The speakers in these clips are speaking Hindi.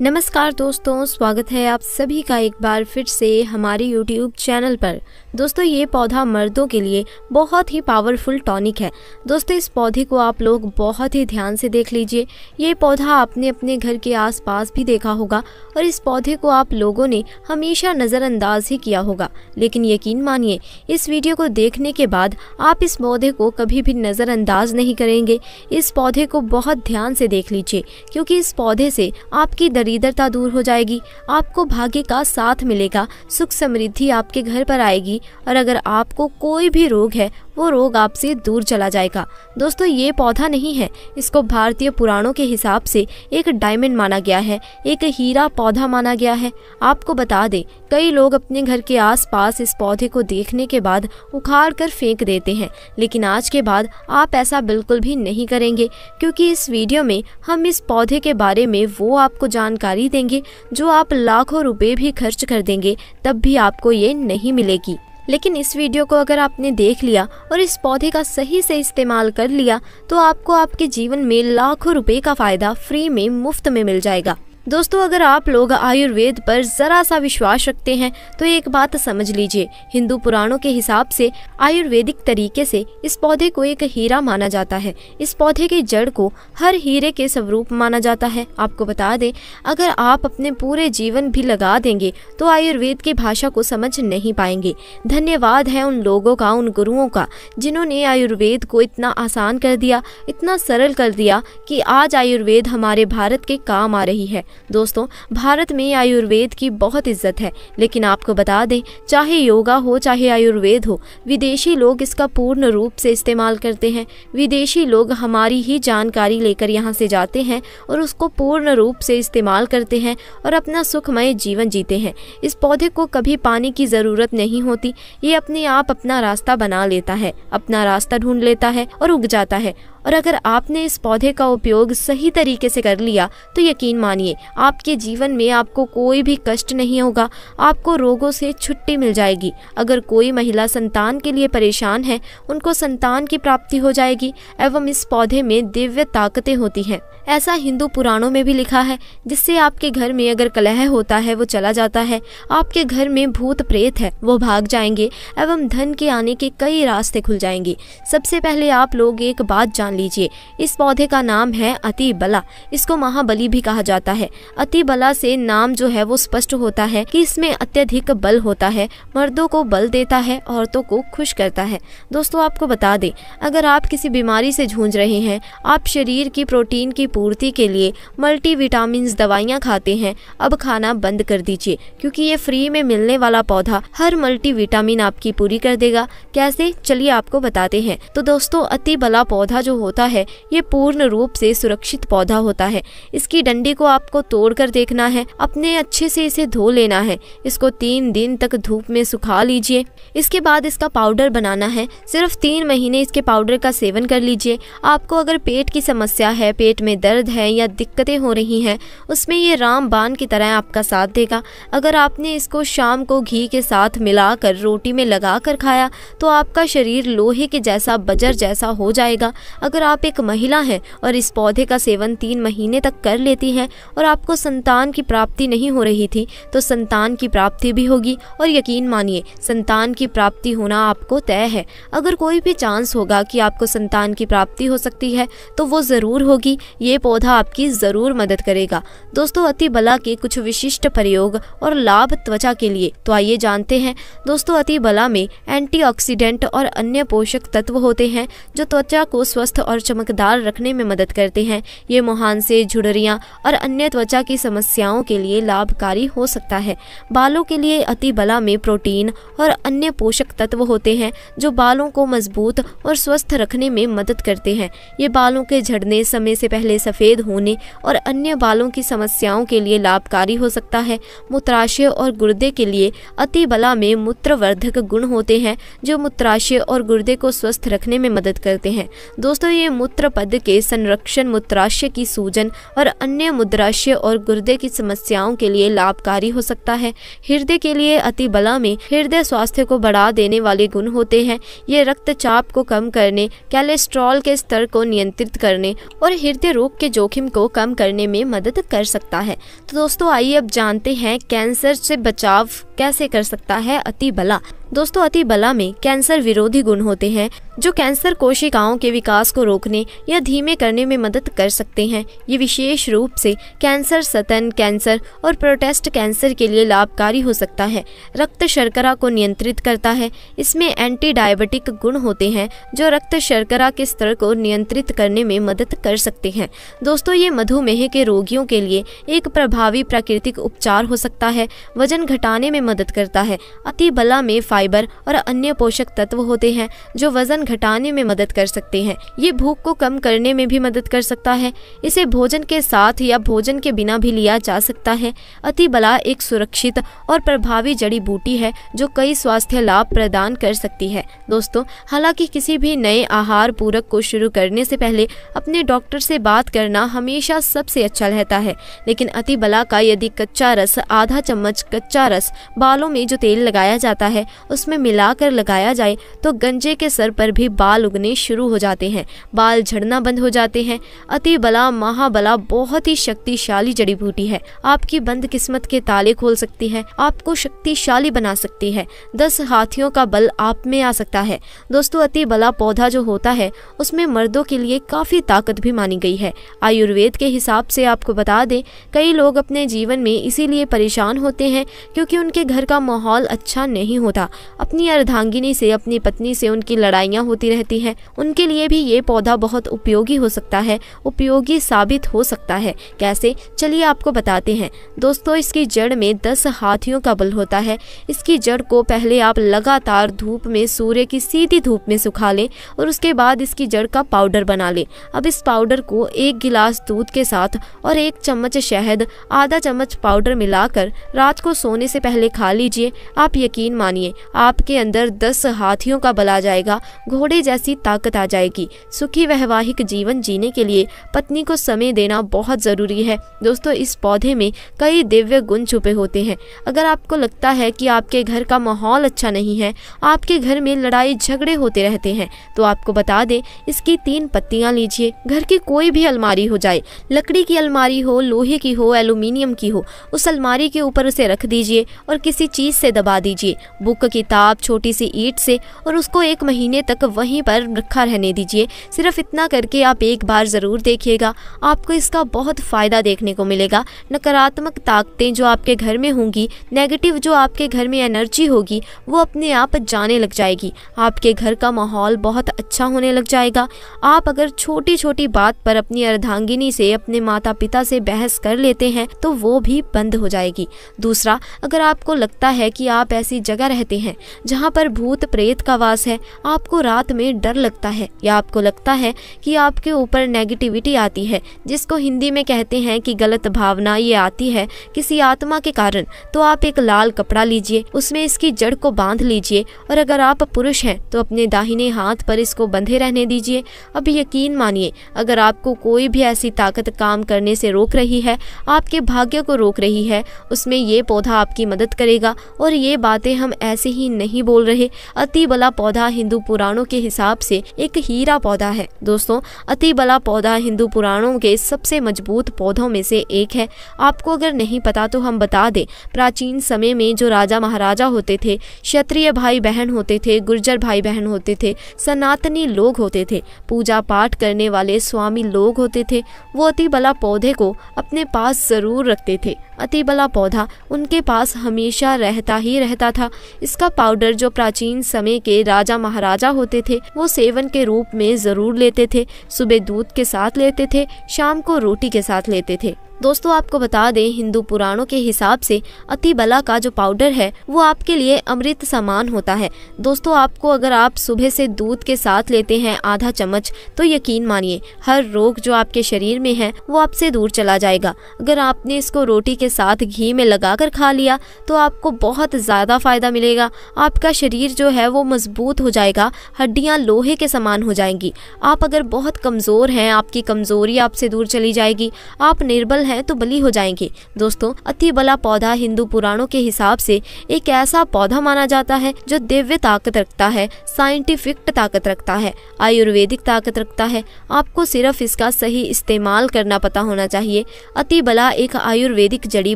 नमस्कार दोस्तों, स्वागत है आप सभी का एक बार फिर से हमारे YouTube चैनल पर। दोस्तों, ये पौधा मर्दों के लिए बहुत ही पावरफुल टॉनिक है। दोस्तों, इस पौधे को आप लोग बहुत ही ध्यान से देख लीजिए। ये पौधा आपने अपने घर के आसपास भी देखा होगा और इस पौधे को आप लोगों ने हमेशा नज़रअंदाज ही किया होगा, लेकिन यकीन मानिए इस वीडियो को देखने के बाद आप इस पौधे को कभी भी नज़रअंदाज नहीं करेंगे। इस पौधे को बहुत ध्यान से देख लीजिए, क्योंकि इस पौधे से आपकी दरिद्रता दूर हो जाएगी, आपको भाग्य का साथ मिलेगा, सुख समृद्धि आपके घर पर आएगी और अगर आपको कोई भी रोग है वो रोग आपसे दूर चला जाएगा। दोस्तों, ये पौधा नहीं है, इसको भारतीय पुराणों के हिसाब से एक डायमंड माना गया है, एक हीरा पौधा माना गया है। आपको बता दें, कई लोग अपने घर के आसपास इस पौधे को देखने के बाद उखाड़ कर फेंक देते हैं, लेकिन आज के बाद आप ऐसा बिल्कुल भी नहीं करेंगे, क्योंकि इस वीडियो में हम इस पौधे के बारे में वो आपको जानकारी देंगे जो आप लाखों रुपए भी खर्च कर देंगे तब भी आपको ये नहीं मिलेगी। लेकिन इस वीडियो को अगर आपने देख लिया और इस पौधे का सही से इस्तेमाल कर लिया तो आपको आपके जीवन में लाखों रुपए का फायदा फ्री में मुफ्त में मिल जाएगा। दोस्तों, अगर आप लोग आयुर्वेद पर जरा सा विश्वास रखते हैं तो एक बात समझ लीजिए, हिंदू पुराणों के हिसाब से आयुर्वेदिक तरीके से इस पौधे को एक हीरा माना जाता है। इस पौधे के जड़ को हर हीरे के स्वरूप माना जाता है। आपको बता दें, अगर आप अपने पूरे जीवन भी लगा देंगे तो आयुर्वेद की भाषा को समझ नहीं पाएंगे। धन्यवाद है उन लोगों का, उन गुरुओं का, जिन्होंने आयुर्वेद को इतना आसान कर दिया, इतना सरल कर दिया कि आज आयुर्वेद हमारे भारत के काम आ रही है। दोस्तों, भारत में आयुर्वेद की बहुत इज्जत है, लेकिन आपको बता दें, चाहे योगा हो चाहे आयुर्वेद हो, विदेशी लोग इसका पूर्ण रूप से इस्तेमाल करते हैं। विदेशी लोग हमारी ही जानकारी लेकर यहाँ से जाते हैं और उसको पूर्ण रूप से इस्तेमाल करते हैं और अपना सुखमय जीवन जीते हैं। इस पौधे को कभी पानी की ज़रूरत नहीं होती, ये अपने आप अपना रास्ता बना लेता है, अपना रास्ता ढूंढ लेता है और उग जाता है। और अगर आपने इस पौधे का उपयोग सही तरीके से कर लिया तो यकीन मानिए आपके जीवन में आपको कोई भी कष्ट नहीं होगा, आपको रोगों से छुट्टी मिल जाएगी। अगर कोई महिला संतान के लिए परेशान है, उनको संतान की प्राप्ति हो जाएगी एवं इस पौधे में दिव्य ताकतें होती हैं। ऐसा हिंदू पुराणों में भी लिखा है, जिससे आपके घर में अगर कलह होता है वो चला जाता है, आपके घर में भूत प्रेत है वो भाग जाएंगे एवं धन के आने के कई रास्ते खुल जाएंगे। सबसे पहले आप लोग एक बात जान लीजिए, इस पौधे का नाम है अति बला। इसको महाबली भी कहा जाता है। अति बला से नाम जो है वो स्पष्ट होता है कि इसमें अत्यधिक बल होता है, मर्दों को बल देता है, औरतों को खुश करता है। दोस्तों, आपको बता दें, अगर आप किसी बीमारी से जूझ रहे हैं, आप शरीर की प्रोटीन की पूर्ति के लिए मल्टीविटामिन्स दवाइयाँ खाते हैं, अब खाना बंद कर दीजिए, क्योंकि ये फ्री में मिलने वाला पौधा हर मल्टीविटामिन आपकी पूरी कर देगा। कैसे, चलिए आपको बताते हैं। तो दोस्तों, अति बला पौधा जो होता है ये पूर्ण रूप से सुरक्षित पौधा होता है। इसकी डंडी को आपको तोड़कर देखना है, अपने अच्छे से इसे धो लेना है, इसको 3 दिन तक धूप में सुखा लीजिए। इसके बाद इसका पाउडर बनाना है। सिर्फ 3 महीने इसके पाउडर का सेवन कर लीजिए। आपको अगर पेट की समस्या है, पेट में दर्द है या दिक्कतें हो रही हैं, उसमें ये रामबाण की तरह आपका साथ देगा। अगर आपने इसको शाम को घी के साथ मिलाकर रोटी में लगाकर खाया तो आपका शरीर लोहे के जैसा, बजर जैसा हो जाएगा। अगर आप एक महिला हैं और इस पौधे का सेवन 3 महीने तक कर लेती हैं और आपको संतान की प्राप्ति नहीं हो रही थी तो संतान की प्राप्ति भी होगी, और यकीन मानिए संतान की प्राप्ति होना आपको तय है। अगर कोई भी चांस होगा कि आपको संतान की प्राप्ति हो सकती है तो वो ज़रूर होगी। ये पौधा आपकी ज़रूर मदद करेगा। दोस्तों, अति बला के कुछ विशिष्ट प्रयोग और लाभ त्वचा के लिए तो आइए जानते हैं। दोस्तों, अति बला में एंटीऑक्सीडेंट और अन्य पोषक तत्व होते हैं जो त्वचा को स्वस्थ और चमकदार रखने में मदद करते हैं। ये मुहांसे, झुर्रियाँ और अन्य त्वचा की समस्याओं के लिए लाभकारी हो सकता है। बालों के लिए अति बला में प्रोटीन और अन्य पोषक तत्व होते हैं जो बालों को मजबूत और स्वस्थ रखने में मदद करते हैं। ये बालों के झड़ने, समय से पहले सफ़ेद होने और अन्य बालों की समस्याओं के लिए लाभकारी हो सकता है। मूत्राशय और गुर्दे के लिए अति बला में मूत्रवर्धक गुण होते हैं जो मूत्राशय और गुर्दे को स्वस्थ रखने में मदद करते हैं। दोस्तों, दोस्तों ये मूत्र पद के संरक्षण, मूत्राशय की सूजन और अन्य मूत्राशय और गुर्दे की समस्याओं के लिए लाभकारी हो सकता है। हृदय के लिए अतिबला में हृदय स्वास्थ्य को बढ़ा देने वाले गुण होते हैं। ये रक्तचाप को कम करने, कोलेस्ट्रॉल के स्तर को नियंत्रित करने और हृदय रोग के जोखिम को कम करने में मदद कर सकता है। तो दोस्तों आइए अब जानते हैं कैंसर से बचाव कैसे कर सकता है अतिबला। दोस्तों अतिबला में कैंसर विरोधी गुण होते हैं जो कैंसर कोशिकाओं के विकास को रोकने या धीमे करने में मदद कर सकते हैं। ये विशेष रूप से कैंसर, स्तन कैंसर और प्रोस्टेट कैंसर के लिए लाभकारी हो सकता है। रक्त शर्करा को नियंत्रित करता है। इसमें एंटी डायबिटिक गुण होते हैं जो रक्त शर्करा के स्तर को नियंत्रित करने में मदद कर सकते हैं। दोस्तों ये मधुमेह के रोगियों के लिए एक प्रभावी प्राकृतिक उपचार हो सकता है। वजन घटाने में मदद करता है। अतिबला में फाइबर और अन्य पोषक तत्व होते हैं जो वजन घटाने में मदद कर सकते हैं। ये भूख को कम करने में भी मदद कर सकता है। इसे भोजन के साथ या भोजन के बिना भी लिया जा सकता है। अतिबला एक सुरक्षित और प्रभावी जड़ी बूटी है जो कई स्वास्थ्य लाभ प्रदान कर सकती है। दोस्तों हालांकि किसी भी नए आहार पूरक को शुरू करने से पहले अपने डॉक्टर से बात करना हमेशा सबसे अच्छा रहता है। लेकिन अतिबला का यदि कच्चा रस, आधा चम्मच कच्चा रस बालों में जो तेल लगाया जाता है उसमें मिलाकर लगाया जाए तो गंजे के सर पर भी बाल उगने शुरू हो जाते हैं, बाल झड़ना बंद हो जाते हैं। अतिबला महाबला बहुत ही शक्तिशाली जड़ी बूटी है। आपकी बंद किस्मत के ताले खोल सकती है, आपको शक्तिशाली बना सकती है। 10 हाथियों का बल आप में आ सकता है। दोस्तों अतिबला पौधा जो होता है उसमें मर्दों के लिए काफी ताकत भी मानी गई है। आयुर्वेद के हिसाब से आपको बता दें, कई लोग अपने जीवन में इसीलिए परेशान होते हैं क्योंकि उनके घर का माहौल अच्छा नहीं होता। अपनी अर्धांगिनी से, अपनी पत्नी से उनकी लड़ाइयाँ होती रहती हैं। उनके लिए भी ये पौधा बहुत उपयोगी हो सकता है, उपयोगी साबित हो सकता है। कैसे, चलिए आपको बताते हैं। दोस्तों इसकी जड़ में 10 हाथियों का बल होता है। इसकी जड़ को पहले आप लगातार धूप में, सूर्य की सीधी धूप में सुखा लें और उसके बाद इसकी जड़ का पाउडर बना लें। अब इस पाउडर को 1 गिलास दूध के साथ और 1 चम्मच शहद, आधा चम्मच पाउडर मिलाकर रात को सोने से पहले खा लीजिए। आप यकीन मानिए आपके अंदर 10 हाथियों का बल आ जाएगा, घोड़े जैसी ताकत आ जाएगी। सुखी वैवाहिक जीवन जीने के लिए पत्नी को समय देना बहुत जरूरी है। दोस्तों इस पौधे में कई दिव्य गुण छुपे होते हैं। अगर आपको लगता है कि आपके घर का माहौल अच्छा नहीं है, आपके घर में लड़ाई झगड़े होते रहते हैं, तो आपको बता दें इसकी 3 पत्तियां लीजिए। घर की कोई भी अलमारी हो जाए, लकड़ी की अलमारी हो, लोहे की हो, एल्यूमिनियम की हो, उस अलमारी के ऊपर उसे रख दीजिए और किसी चीज से दबा दीजिए, बुक, किताब, छोटी सी ईंट से, और उसको 1 महीने तक वहीं पर रखा रहने दीजिए। सिर्फ इतना करके आप एक बार जरूर देखिएगा, आपको इसका बहुत फायदा देखने को मिलेगा। नकारात्मक ताकतें जो आपके घर में होंगी, नेगेटिव जो आपके घर में एनर्जी होगी, वो अपने आप जाने लग जाएगी। आपके घर का माहौल बहुत अच्छा होने लग जाएगा। आप अगर छोटी छोटी बात पर अपनी अर्धांगिनी से, अपने माता पिता से बहस कर लेते हैं तो वो भी बंद हो जाएगी। दूसरा, अगर आपको लगता है कि आप ऐसी जगह रहते हैं जहाँ पर भूत प्रेत का वास है, आपको रात में डर लगता है या आपको लगता है कि आपके ऊपर नेगेटिविटी आती है, जिसको हिंदी में कहते हैं कि गलत भावना ये आती है किसी आत्मा के कारण, तो आप एक लाल कपड़ा लीजिए, उसमें इसकी जड़ को बांध लीजिए और अगर आप पुरुष हैं तो अपने दाहिने हाथ पर इसको बंधे रहने दीजिए। अब यकीन मानिए अगर आपको कोई भी ऐसी ताकत काम करने से रोक रही है, आपके भाग्य को रोक रही है, उसमें ये पौधा आपकी मदद करेगा। और ये बातें हम ऐसे ही नहीं बोल रहे। अतिबला पौधा हिंदू पुराणों के हिसाब से एक हीरा पौधा है। दोस्तों अतिबला पौधा हिंदू पुराणों के सबसे मजबूत पौधों में से एक है। आपको अगर नहीं पता तो हम बता दें, प्राचीन समय में जो राजा महाराजा होते थे, क्षत्रिय भाई बहन होते थे, गुर्जर भाई बहन होते थे, सनातनी लोग होते थे, पूजा पाठ करने वाले स्वामी लोग होते थे, वो अतिबला पौधे को अपने पास जरूर रखते थे। अतिबला पौधा उनके पास हमेशा रहता ही रहता था। इसका पाउडर जो प्राचीन समय के राजा महाराजा होते थे वो सेवन के रूप में जरूर लेते थे। सुबह दूध के साथ लेते थे, शाम को रोटी के साथ लेते थे। दोस्तों आपको बता दें, हिंदू पुराणों के हिसाब से अतिबला का जो पाउडर है वो आपके लिए अमृत समान होता है। दोस्तों आपको अगर आप सुबह से दूध के साथ लेते हैं आधा चम्मच, तो यकीन मानिए हर रोग जो आपके शरीर में है वो आपसे दूर चला जाएगा। अगर आपने इसको रोटी के साथ घी में लगाकर खा लिया तो आपको बहुत ज़्यादा फायदा मिलेगा। आपका शरीर जो है वो मजबूत हो जाएगा, हड्डियाँ लोहे के समान हो जाएंगी। आप अगर बहुत कमज़ोर हैं, आपकी कमज़ोरी आपसे दूर चली जाएगी। आप निर्बल हैं तो बली हो जाएंगे। दोस्तों अतिबला पौधा हिंदू पुराणों के हिसाब से एक ऐसा पौधा माना जाता है जो दिव्य ताकत रखता है, साइंटिफिक ताकत रखता है, आयुर्वेदिक ताकत रखता है। आपको सिर्फ इसका सही इस्तेमाल करना पता होना चाहिए। अतिबला एक आयुर्वेदिक जड़ी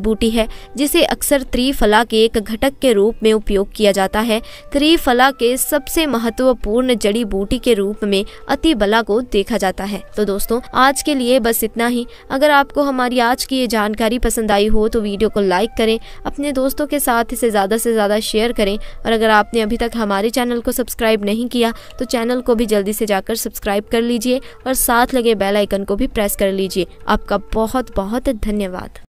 बूटी है जिसे अक्सर त्रिफला के एक घटक के रूप में उपयोग किया जाता है। त्रिफला के सबसे महत्वपूर्ण जड़ी बूटी के रूप में अतिबला को देखा जाता है। तो दोस्तों आज के लिए बस इतना ही। अगर आपको हमारी आज की ये जानकारी पसंद आई हो तो वीडियो को लाइक करें, अपने दोस्तों के साथ इसे ज़्यादा से ज़्यादा शेयर करें, और अगर आपने अभी तक हमारे चैनल को सब्सक्राइब नहीं किया तो चैनल को भी जल्दी से जाकर सब्सक्राइब कर लीजिए और साथ लगे बेल आइकन को भी प्रेस कर लीजिए। आपका बहुत बहुत धन्यवाद।